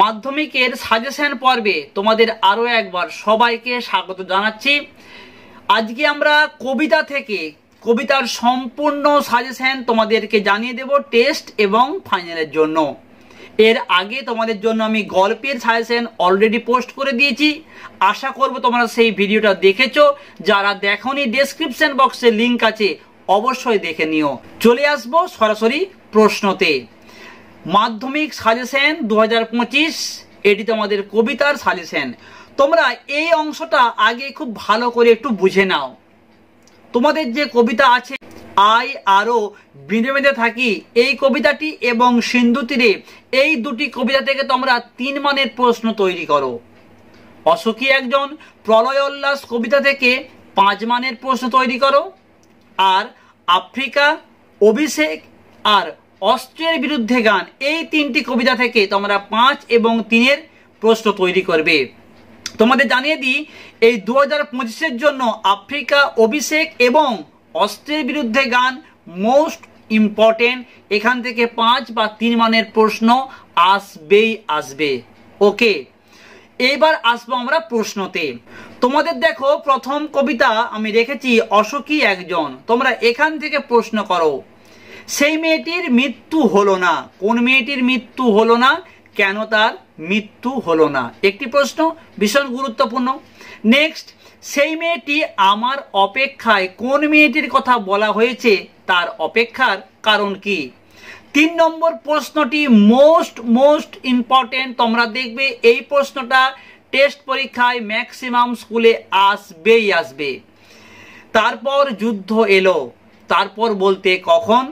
মাধ্যমিকের সাজেশন পর্বে তোমাদের আরো একবার সবাইকে স্বাগত জানাচ্ছি। আজকে আমরা কবিতা থেকে কবিতার সম্পূর্ণ সাজেশন তোমাদেরকে জানিয়ে দেব টেস্ট এবং ফাইনালের জন্য। এর আগে তোমাদের জন্য আমি গল্পের সাজেশন অলরেডি পোস্ট করে দিয়েছি, আশা করব তোমরা সেই ভিডিওটা দেখেছো। যারা দেখোনি ডেসক্রিপশন বক্সে লিংক আছে, অবশ্যই দেখে নিও। চলে আসবো সরাসরি প্রশ্নতে। মাধ্যমিক সাজেশন 2025, এটি তোমাদের কবিতার সাজেশন। তোমরা এই অংশটা আগে খুব ভালো করে একটু বুঝে নাও। তোমাদের যে কবিতা আছে আই আরো বেঁধে বেঁধে থাকি, এই কবিতাটি এবং সিন্ধু তীরে, এই দুটি কবিতা থেকে তোমরা 3 মানের প্রশ্ন তৈরি করো। অসুখী একজন প্রলয় উল্লাস কবিতা থেকে 5 মানের প্রশ্ন তৈরি করো। আর আফ্রিকা, অভিষেক আর অস্ট্রেলিয়ার বিরুদ্ধে গান, এই 3টি কবিতা থেকে তোমরা 5 এবং 3-এর প্রশ্ন তৈরি করবে। তোমাদের জানিয়ে দিই, এই 2025-এর জন্য আফ্রিকা, অভিষেক এবং অস্ট্রেলিয়ার বিরুদ্ধে গান মোস্ট ইম্পর্টেন্ট। এখান থেকে 5 বা 3 মানের প্রশ্ন আসবেই আসবে। ওকে, এইবার আসবো আমরা প্রশ্নতে। তোমাদের দেখো, প্রথম কবিতা আমি রেখেছি অসুখী একজন। তোমরা এখান থেকে প্রশ্ন করো, সেই মেয়েটির মৃত্যু হলো না। কোন মেয়েটির মৃত্যু হলো না, কেন তার মৃত্যু হলো না, একটি প্রশ্ন ভীষণ গুরুত্বপূর্ণ। নেক্সট, সেই মেয়েটি আমার অপেক্ষায়, কোন মেয়েটির কথা বলা হয়েছে, তার অপেক্ষার কারণ কি। 3 নম্বর প্রশ্নটি মোস্ট ইম্পর্টেন্ট। তোমরা দেখবে এই প্রশ্নটা টেস্ট পরীক্ষায় ম্যাক্সিমাম স্কুলে আসবেই আসবে। তারপর যুদ্ধ এলো, তারপর বলতে কখন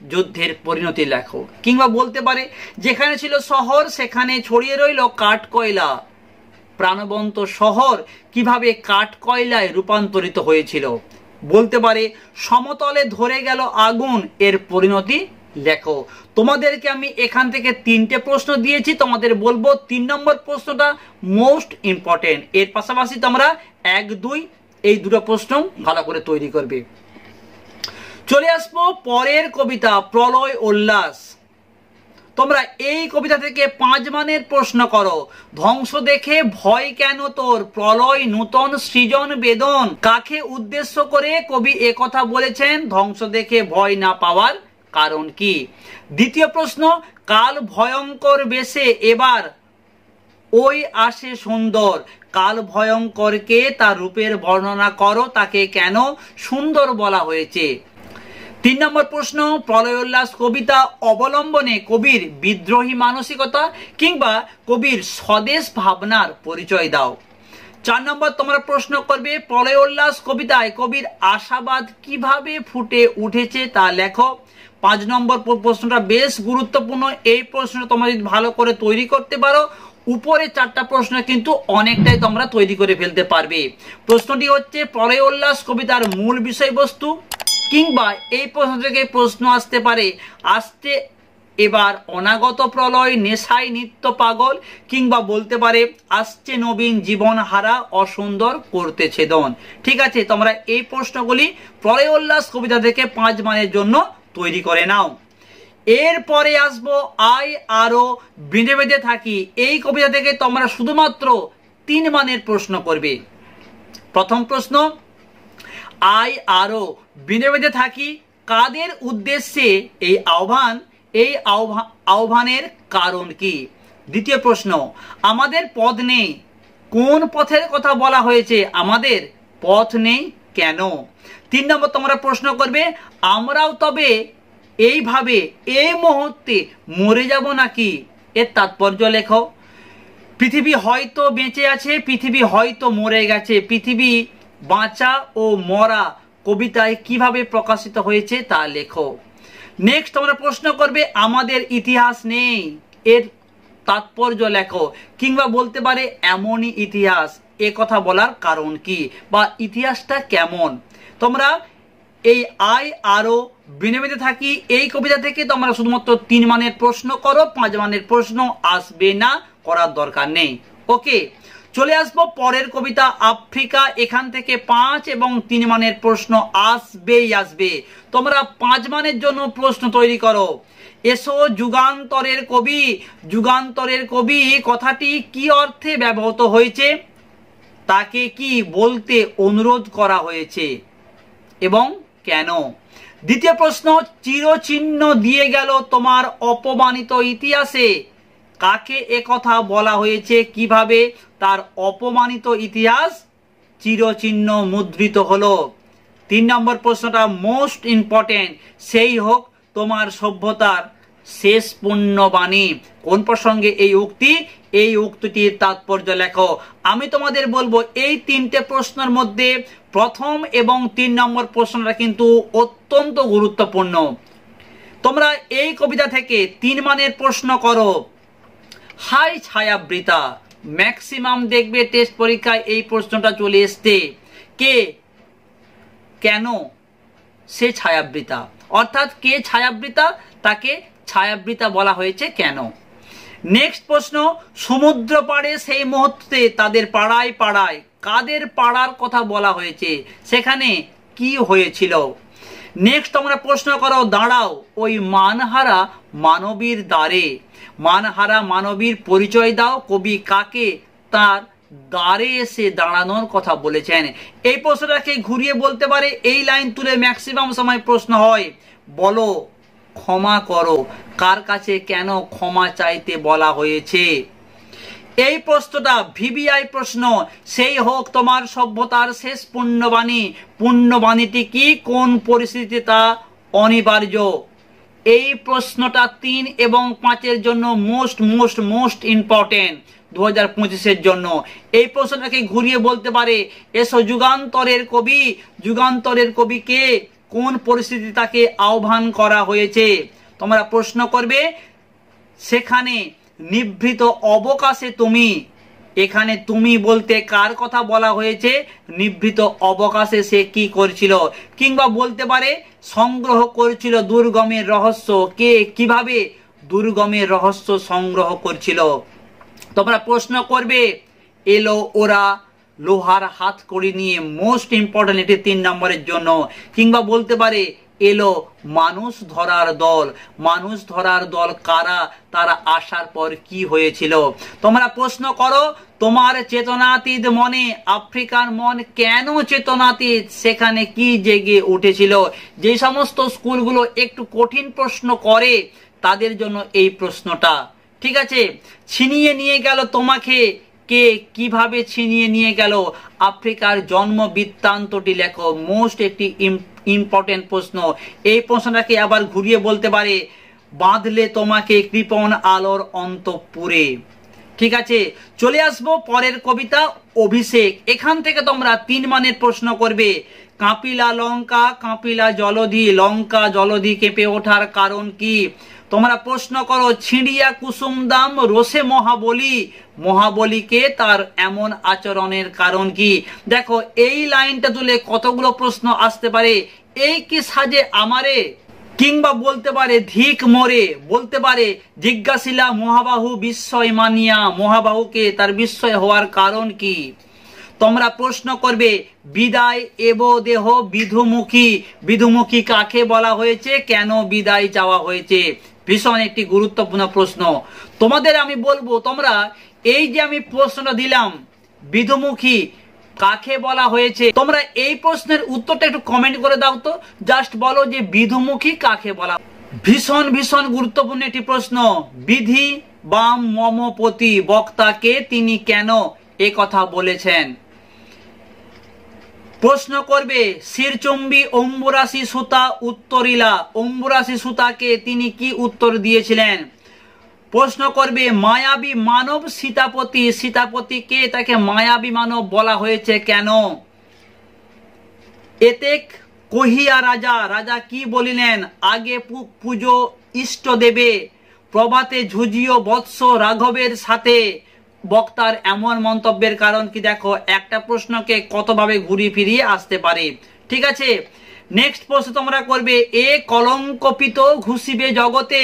যুদ্ধের পরিণতি লেখো। কিংবা বলতে পারে, যেখানে ছিল শহর সেখানে ছড়িয়ে রইল কাঠ কয়লা। প্রাণবন্ত শহর কিভাবে কাঠ কয়লায় রূপান্তরিত হয়েছিল। বলতে পারে, সমতলে ধরে গেল আগুন, এর পরিণতি লেখো। তোমাদেরকে আমি এখান থেকে 3টে প্রশ্ন দিয়েছি, তোমাদের বলবো 3 নম্বর প্রশ্নটা মোস্ট ইম্পর্টেন্ট। এর পাশাপাশি তোমরা 1, 2 এই দুটো প্রশ্ন ভালো করে তৈরি করবে। চলে আসবো পরের কবিতা প্রলয় উল্লাস। তোমরা এই কবিতা থেকে 5 মানের প্রশ্ন করো। ধ্বংস দেখে ভয় কেন তোর, প্রলয় নূতন সৃজন বেদন, কাকে উদ্দেশ্য করে কবি একথা বলেছেন, ধ্বংস দেখে ভয় না পাওয়ার কারণ কি। দ্বিতীয় প্রশ্ন, কাল ভয়ঙ্কর বেশে এবার ওই আসে সুন্দর, কাল ভয়ঙ্করকে তার রূপের বর্ণনা করো, তাকে কেন সুন্দর বলা হয়েছে। 3 নম্বর প্রশ্ন, প্রলয় উল্লাস কবিতা অবলম্বনে কবির বিদ্রোহী মানসিকতা কিংবা কবির স্বদেশ ভাবনার পরিচয় দাও। 4 নম্বর তোমরা প্রশ্ন করবে, প্রলয় উল্লাস কবিতায় কবির আশাবাদ কিভাবে ফুটে উঠেছে তা লেখো। 5 নম্বর প্রশ্নটা বেশ গুরুত্বপূর্ণ। এই প্রশ্নটা তোমরা যদি ভালো করে তৈরি করতে পারো, উপরে 4টা প্রশ্ন কিন্তু অনেকটাই তোমরা তৈরি করে ফেলতে পারবে। প্রশ্নটি হচ্ছে, প্রলয় উল্লাস কবিতার মূল বিষয়বস্তু। কিংবা এই প্রশ্ন থেকে প্রশ্ন আসতে পারে, আসছে এবার অনাগত প্রলয়, নেশায় নিত্য পাগল। কিংবা বলতে পারে, আসছে নবীন জীবন হারা, অসুন্দর করতে ছেদন। ঠিক আছে, তোমরা এই প্রশ্নগুলি প্রলয় উল্লাস কবিতা থেকে 5 মানের জন্য তৈরি করে নাও। এরপরে আসবো আই আরো বেঁধে বেঁধে থাকি। এই কবিতা থেকে তোমরা শুধুমাত্র 3 মানের প্রশ্ন করবে। প্রথম প্রশ্ন, আই আরো বেঁধে বেঁধে থাকি কাদের উদ্দেশ্যে এই আহ্বান, এই আহ্বানের কারণ কি। দ্বিতীয় প্রশ্ন, আমাদের পথ নেই, কোন পথের কথা বলা হয়েছে, আমাদের পথ নেই কেন। 3 নম্বর তোমরা প্রশ্ন করবে, আমরাও তবে এইভাবে এই মুহূর্তে মরে যাব নাকি, এর তাৎপর্য লেখো। পৃথিবী হয়তো বেঁচে আছে, পৃথিবী হয়তো মরে গেছে, পৃথিবী বাঁচা ও মরা কবিতায় কিভাবে প্রকাশিত হয়েছে তা লেখো। নেক্সট তোমরা প্রশ্ন করবে, আমাদের ইতিহাস নেই, এর তাৎপর্য লেখো। কিংবা বলতে পারে, এমনই ইতিহাস, এ কথা বলার কারণ কি বা ইতিহাসটা কেমন। তোমরা এই আই আরো বেঁধে বেঁধে থাকি এই কবিতা থেকে তোমরা শুধুমাত্র 3 মানের প্রশ্ন করো, 5 মানের প্রশ্ন আসবে না, করার দরকার নেই। ওকে, চলে আসবো পরের কবিতা আফ্রিকা। এখান থেকে 5 এবং 3 মানের প্রশ্ন আসবেই আসবে। তোমরা 5 মানের জন্য প্রশ্ন তৈরি করো। এসো যুগান্তরের কবি। যুগান্তরের কবি কথাটি কি অর্থে ব্যবহৃত হয়েছে, তাকে কি বলতে অনুরোধ করা হয়েছে এবং কেন? দ্বিতীয় প্রশ্ন, চিরচিহ্ন দিয়ে গেল তোমার অপমানিত ইতিহাসে, কাকে একথা বলা হয়েছে, কিভাবে তার অপমানিত ইতিহাস চিরচিহ্ন মুদ্রিত হলো? 3 নম্বর প্রশ্নটা মোস্ট ইম্পর্টেন্ট, সেই হোক তোমার সভ্যতার শেষ পুণ্যবাণী। কোন প্রসঙ্গে এই উক্তি? এই উক্তিটির তাৎপর্য লেখো। আমি তোমাদের বলবো এই 3টে প্রশ্নের মধ্যে প্রথম এবং 3 নম্বর প্রশ্নটা কিন্তু অত্যন্ত গুরুত্বপূর্ণ। তোমরা এই কবিতা থেকে 3 মানের প্রশ্ন করো। হাই ছায়াবৃতা, ম্যাক্সিমাম দেখবে টেস্ট পরীক্ষায় এই প্রশ্নটা চলে এসছে। কে, কেন সে ছায়াবৃতা, অর্থাৎ কে ছায়াবৃতা, তাকে ছায়াবৃতা বলা হয়েছে কেন? নেক্সট প্রশ্ন, সমুদ্র পাড়ে সেই মুহূর্তে তাদের পাড়ায় পাড়ায়, কাদের পাড়ার কথা বলা হয়েছে, সেখানে কি হয়েছিল? নেক্সট তোমরা প্রশ্ন করো, দাঁড়াও ওই মানহারা মানবীর দ্বারে, মানহারা মানবীর পরিচয় দাও, কবি কাকে তার দ্বারে এসে দাঁড়ানোর কথা বলেছেন? এই প্রশ্নটাকে ঘুরিয়ে বলতে পারে, এই লাইন তুলে ম্যাক্সিমাম সময় প্রশ্ন হয়, বলো ক্ষমা করো, কার কাছে কেন ক্ষমা চাইতে বলা হয়েছে? এই প্রশ্নটা ভিভিআই প্রশ্ন, সেই হোক তোমার সভ্যতার শেষ পুণ্যবাণী, পুণ্যবাণীটি কি, কোন পরিস্থিতিতে তা অনিবার্য? এই প্রশ্নটা 3 এবং 5-এর জন্য মোস্ট ইম্পর্টেন্ট 2025-এর জন্য। এই প্রশ্নটাকে ঘুরিয়ে বলতে পারে, এসো যুগান্তরের কবি, যুগান্তরের কবিকে কোন পরিস্থিতি তাকে আহ্বান করা হয়েছে? তোমরা প্রশ্ন করবে, সেখানে নিভৃত অবকাশে তুমি, এখানে তুমি বলতে কার কথা বলা হয়েছে, নিভৃত অবকাশে সে কি করছিল? কিংবা বলতে পারে সংগ্রহ করছিল দুর্গমের রহস্য, কে কিভাবে দুর্গমের রহস্য সংগ্রহ করছিল? তোমরা প্রশ্ন করবে, এলো ওরা লোহার হাতকড়ি নিয়ে, মোস্ট ইম্পর্টেন্ট এটি 3 নম্বরের জন্য। কিংবা বলতে পারে এলো মানুষ ধরার দল, মানুষ ধরার দল কারা, তারা আসার পর কি হয়েছিল? তোমরা প্রশ্ন করো, তোমার চেতনাতীত মনে আফ্রিকার মন কেন চেতনাতীত, সেখানে কি জেগে উঠেছিল? যে সমস্ত স্কুলগুলো একটু কঠিন প্রশ্ন করে তাদের জন্য এই প্রশ্নটা, ঠিক আছে? ছিনিয়ে নিয়ে গেল তোমাকে কে, কিভাবে ছিনিয়ে নিয়ে গেল? আফ্রিকার জন্ম বৃত্তান্তটি লেখো, মোস্ট একটি ইম্পর্টেন্ট প্রশ্ন। এই প্রশ্নটাকে আবার ঘুরিয়ে বলতে পারে, বাঁধলে তোমাকে কৃপণ আলোর অন্তঃপুরে। ঠিক আছে, চলে আসবো পরের কবিতা অভিষেক। এখান থেকে তোমরা 3 মানের প্রশ্ন করবে, কাঁপিলা লঙ্কা, কাঁপিলা জলধি, লঙ্কা জলধি কেঁপে ওঠার কারণ কি? তোমরা প্রশ্ন করো, ছিঁড়িয়া কুসুম দাম রোষে মহাবলী, মহাবলীকে তার এমন আচরণের কারণ কি? দেখো এই লাইনটা তুলে কতগুলো প্রশ্ন আসতে পারে, এই কি সাজে আমারে, কিংবা বলতে পারে ধিক মোরে, বলতে পারে জিজ্ঞাসিলা মহাবাহু বিস্ময় মানিয়া, মহাবাহুকে তার বিস্ময় হওয়ার কারণ কি? তোমরা প্রশ্ন করবে, বিদায় এব দেহ বিধুমুখী, বিধুমুখী কাকে বলা হয়েছে, কেন বিদায় চাওয়া হয়েছে? ভীষণ একটি গুরুত্বপূর্ণ প্রশ্ন। তোমাদের আমি বলবো, তোমরা এই যে আমি প্রশ্নটা দিলাম বিধুমুখী কাকে বলা হয়েছে, তোমরা এই প্রশ্নের উত্তরটা একটু কমেন্ট করে দাও তো, জাস্ট বলো যে বিধুমুখী কাকে বলা। ভীষণ গুরুত্বপূর্ণ একটি প্রশ্ন। বিধি বাম মমপতি বক্তাকে তিনি কেন এ কথা বলেছেন? প্রশ্ন করবে, শিরচুম্বী অম্বুরাশি সুতা উত্তরিলা, অম্বুরাশি সুতাকে তিনি কি উত্তর দিয়েছিলেন? প্রশ্ন করবে, মায়াবী মানব সীতাপতি, সীতাপতিকে তাকে মায়াবী মানব বলা হয়েছে কেন? এতেক কহিয়া রাজা, রাজা কি বলিলেন, আগে পুজো ইষ্ট দেবে, প্রভাতে ঝুঁজিও বৎস রাঘবের সাথে, বক্তার এমন মন্তব্যের কারণ কি? দেখো একটা প্রশ্নকে কতভাবে ঘুরিয়ে ফিরিয়ে আসতে পারে। ঠিক আছে, নেক্সট প্রশ্ন তোমরা করবে, এ কলঙ্কপিত ঘুষিবে জগতে,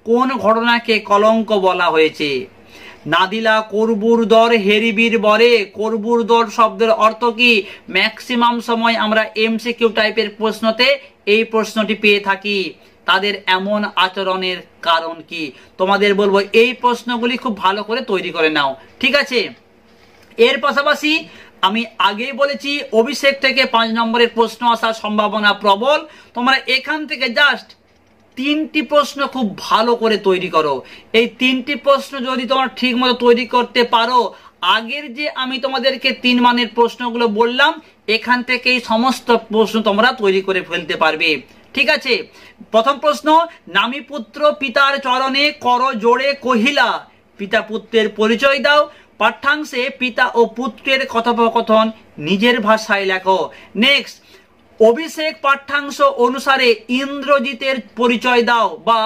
কোন ঘটনাকে কলঙ্ক বলা হয়েছে? নাদিলা করবুর দর হেরিবির বরে, করবুর দর শব্দের অর্থ কি? ম্যাক্সিমাম সময় আমরা এমসিকিউ টাইপের প্রশ্নতে এই প্রশ্নটি পেয়ে থাকি। তাদের এমন আচরণের কারণ কি? তোমাদের বলবো এই প্রশ্নগুলি খুব ভালো করে তৈরি করে নাও, ঠিক আছে? এর পাশাপাশি আমি আগেই বলেছি অভিষেক থেকে 5 নম্বরের প্রশ্ন আসার সম্ভাবনা প্রবল। তোমরা এখান থেকে জাস্ট 3টি প্রশ্ন খুব ভালো করে তৈরি করো। এই 3টি প্রশ্ন যদি তোমরা ঠিক মতো তৈরি করতে পারো, আগের যে আমি তোমাদেরকে 3 মানের প্রশ্নগুলো বললাম, এখান থেকেই সমস্ত প্রশ্ন তোমরা তৈরি করে ফেলতে পারবে, ঠিক আছে? প্রথম প্রশ্ন, নামী পুত্র পিতার চরণে কর জোড়ে কহিলা, পিতা পুত্রের পরিচয় দাও। পাঠ্যাংশে পিতা ও পুত্রের কথোপকথন নিজের ভাষায় লেখো। নেক্সট, অভিষেক পাঠ্যাংশ অনুসারে ইন্দ্রজিতের পরিচয় দাও বা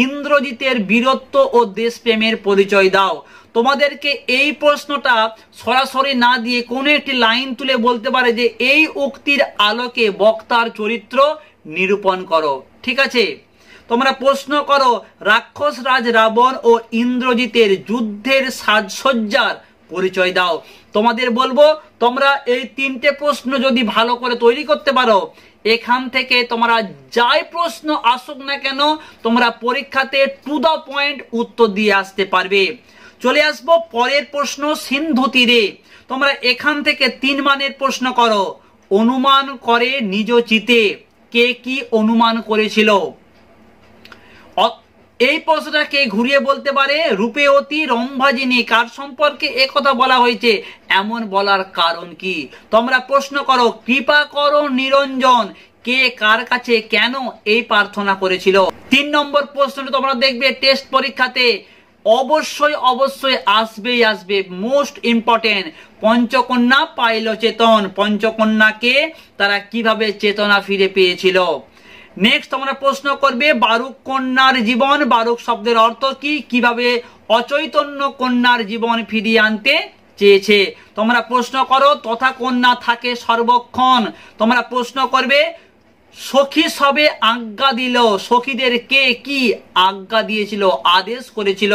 ইন্দ্রজিতের বীরত্ব ও দেশপ্রেমের পরিচয় দাও। তোমাদেরকে এই প্রশ্নটা সরাসরি না দিয়ে কোনো একটি লাইন তুলে বলতে পারে যে এই উক্তির আলোকে বক্তার চরিত্র নিরূপণ করো, ঠিক আছে? তোমরা প্রশ্ন করো, রাক্ষস রাজ রাবণ ও ইন্দ্রজিতের যুদ্ধের সাজসজ্জার পরিচয় দাও। তোমাদের বলবো তোমরা এই 3টে প্রশ্ন যদি ভালো করে তৈরি করতে পারো, এখান থেকে তোমরা যাই প্রশ্ন আসুক না কেন তোমরা পরীক্ষাতে টু দা পয়েন্ট উত্তর দিয়ে আসতে পারবে। চলে আসবো পরের প্রশ্ন, সিন্ধু তীরে। তোমরা এখান থেকে 3 মানের প্রশ্ন করো। অনুমান করে নিজ চিতে, কে কি অনুমান করেছিল? এই প্রশ্নটাকে ঘুরিয়ে বলতে পারে, রূপেয়তী রম্ভাজিনী কার সম্পর্কে একথা বলা হয়েছে, এমন বলার কারণ কি? তোমরা প্রশ্ন করো, কৃপা করো নিরঞ্জন, কে কার কাছে কেন এই প্রার্থনা করেছিল? 3 নম্বর প্রশ্নটা তোমরা দেখবে টেস্ট পরীক্ষাতে অবশ্যই অবশ্যই আসবে, মোস্ট ইম্পর্টেন্ট। পঞ্চকন্যা পাইল চেতন, পঞ্চকন্যাকে তারা কিভাবে চেতনা ফিরে পেয়েছিল? নেক্সট তোমরা প্রশ্ন করবে, বারুক কন্যার জীবন, বারুক শব্দের অর্থ কি, কিভাবে অচৈতন্য কন্যার জীবন ফিরিয়ে আনতে চেয়েছে? তোমরা প্রশ্ন করো, তথা কন্যা থাকে সর্বক্ষণ। তোমরা প্রশ্ন করবে, সখী সবে আজ্ঞা দিল, সখীদের কে কি আজ্ঞা দিয়েছিল, আদেশ করেছিল?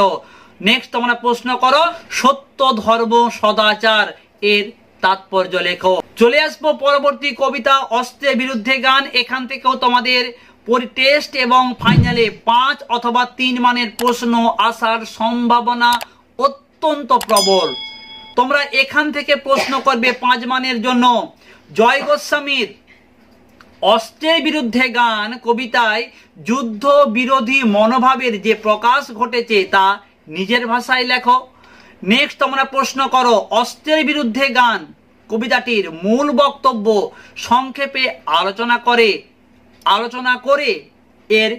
নেক্সট তোমরা প্রশ্ন করো, সত্য ধর্ম সদাচার এর তাৎপর্য লেখো। চলে আসবো পরবর্তী কবিতা, অস্ত্রের বিরুদ্ধে গান। এখান থেকেও তোমাদের টেস্ট এবং ফাইনালে 5 অথবা 3 মানের প্রশ্ন আসার সম্ভাবনা অত্যন্ত প্রবল। তোমরা এখান থেকে প্রশ্ন করবে 5 মানের জন্য। জয় গোস্বামীর অস্ত্রের বিরুদ্ধে গান কবিতায় যুদ্ধ বিরোধী মনোভাবের যে প্রকাশ ঘটেছে তা নিজের ভাষায় লেখো। নেক্সট তোমরা প্রশ্ন করো, অস্ত্রের বিরুদ্ধে গান কবিতাটির মূল বক্তব্য সংক্ষেপে আলোচনা করে এর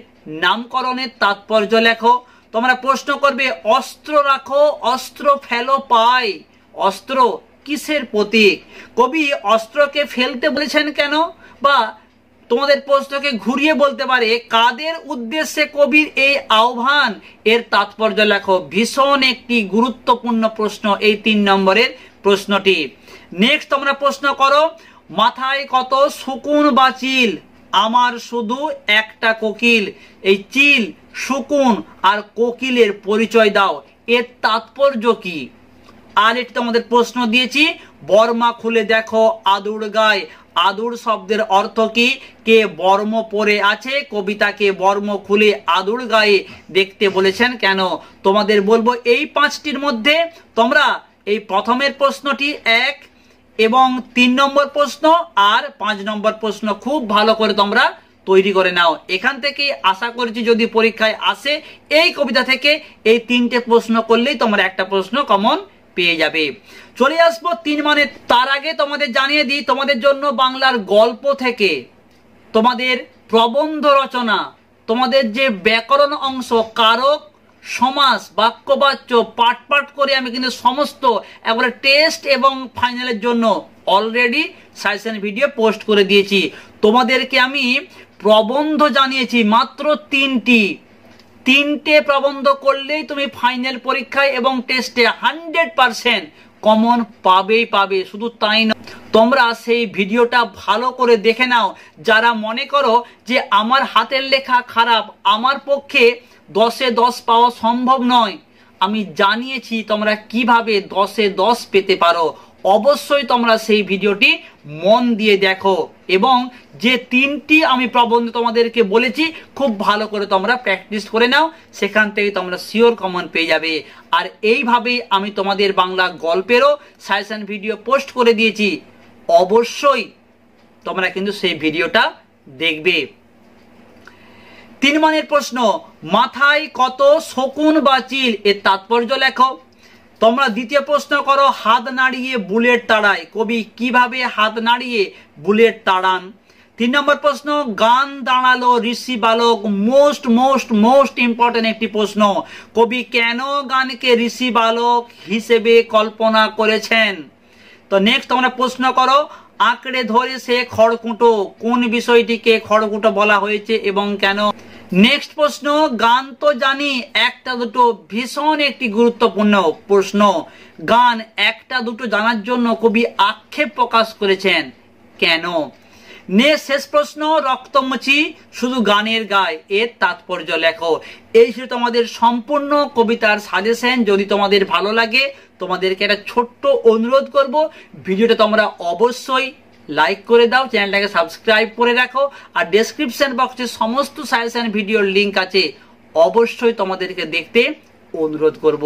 নামকরণের তাৎপর্য লেখো। তোমরা প্রশ্ন করবে, অস্ত্র রাখো অস্ত্র ফেলো পায়, অস্ত্র কিসের প্রতীক? কবি অস্ত্রকে ফেলতে বলেছেন কেন? বা তোমাদের প্রশ্নকে ঘুরিয়ে বলতে পারে, কাদের উদ্দেশ্যে কবির এই আহ্বান, এর তাৎপর্য লেখো। ভীষণ একটি গুরুত্বপূর্ণ প্রশ্ন এই 3 নম্বরের প্রশ্নটি। নেক্সট তোমরা প্রশ্ন করো, মাথায় কত শকুন বা চিল, আমার শুধু একটা কোকিল। এই চিল, শকুন আর কোকিলের পরিচয় দাও, এর তাৎপর্য কি? আর এটি তোমাদের প্রশ্ন দিয়েছি, বর্মা খুলে দেখো আদুর গায়ে, আদুর শব্দের অর্থ কি? কে বর্ম পরে আছে, কবিতাকে বর্ম খুলে আদুর গায়ে দেখতে বলেছেন কেন? তোমাদের বলবো এই 5টির মধ্যে তোমরা এই প্রথমের প্রশ্নটি 1 এবং 3 নম্বর প্রশ্ন আর 5 নম্বর প্রশ্ন খুব ভালো করে তোমরা তৈরি করে নাও। এখান থেকে আশা করছি যদি পরীক্ষায় আসে এই কবিতা থেকে এই 3টে প্রশ্ন করলেই তোমরা একটা প্রশ্ন কমন পেয়ে যাবে। চলে আসবো 3 মানে। তার আগে তোমাদের জানিয়ে দিই, তোমাদের জন্য বাংলার গল্প থেকে তোমাদের প্রবন্ধ রচনা, তোমাদের যে ব্যাকরণ অংশ, কারক, সমাস, বাক্যবাচ্য পাঠ করে আমি কিন্তু সমস্ত একবারে টেস্ট এবং ফাইনালের জন্য অলরেডি সাজেশন ভিডিও পোস্ট করে দিয়েছি। তোমাদেরকে আমি প্রবন্ধ জানিয়েছি মাত্র 3টে প্রবন্ধ করলেই তুমি ফাইনাল পরীক্ষায় এবং টেস্টে 100% কমন পাবে। শুধু তাই না, তোমরা সেই ভিডিওটা ভালো করে দেখে নাও। যারা মনে করো যে আমার হাতের লেখা খারাপ, আমার পক্ষে 10-এ 10 পাওয়া সম্ভব নয়, আমি জানিয়েছি তোমরা কিভাবে 10-এ 10 পেতে পারো। অবশ্যই তোমরা সেই ভিডিওটি মন দিয়ে দেখো এবং যে 3টি আমি প্রবন্ধ তোমাদেরকে বলেছি খুব ভালো করে তোমরা প্র্যাকটিস করে নাও, সেখান থেকে তোমরা শিওর কমন পেয়ে যাবে। আর এইভাবেই আমি তোমাদের বাংলা গল্পেরও সাজেশন ভিডিও পোস্ট করে দিয়েছি, অবশ্যই তোমরা কিন্তু সেই ভিডিওটা দেখবে। 3 মানের প্রশ্ন, মাথায় কত শকুন বা চিল, এর তাৎপর্য লেখো। তোমরা দ্বিতীয় প্রশ্ন করো, হাত নাড়িয়ে বুলেট তাড়ায়, কবি কিভাবে হাত নাড়িয়ে বুলেট তাড়ান। 3 নম্বর প্রশ্ন, গান দাঁড়ালো ঋষি বালক, মোস্ট মোস্ট মোস্ট ইম্পর্টেন্ট একটি প্রশ্ন, কবি কেন গানকে ঋষি বালক হিসেবে কল্পনা করেছেন। তো নেক্সট তোমরা প্রশ্ন করো, আঁকড়ে ধরে সে খড়কুটো, কোন বিষয়টিকে খড়কুটো বলা হয়েছে এবং কেন। নেক্সট প্রশ্ন, গান তো জানি একটা দুটো, ভীষণ একটি গুরুত্বপূর্ণ প্রশ্ন, গান একটা দুটো জানার জন্য কবি আক্ষেপ প্রকাশ করেছেন, কেন। শেষ প্রশ্ন, রক্তমুচি শুধু গানের গায়, এর তাৎপর্য লেখো। এই ছিল তোমাদের সম্পূর্ণ কবিতার সাজেশন। যদি তোমাদের ভালো লাগে তোমাদেরকে একটা ছোট্ট অনুরোধ করব, ভিডিওটা তোমরা অবশ্যই লাইক করে দাও, চ্যানেলটাকে সাবস্ক্রাইব করে রাখো, আর ডেসক্রিপশন বক্সে সমস্ত সাজেশন ভিডিওর লিঙ্ক আছে, অবশ্যই তোমাদেরকে দেখতে অনুরোধ করব।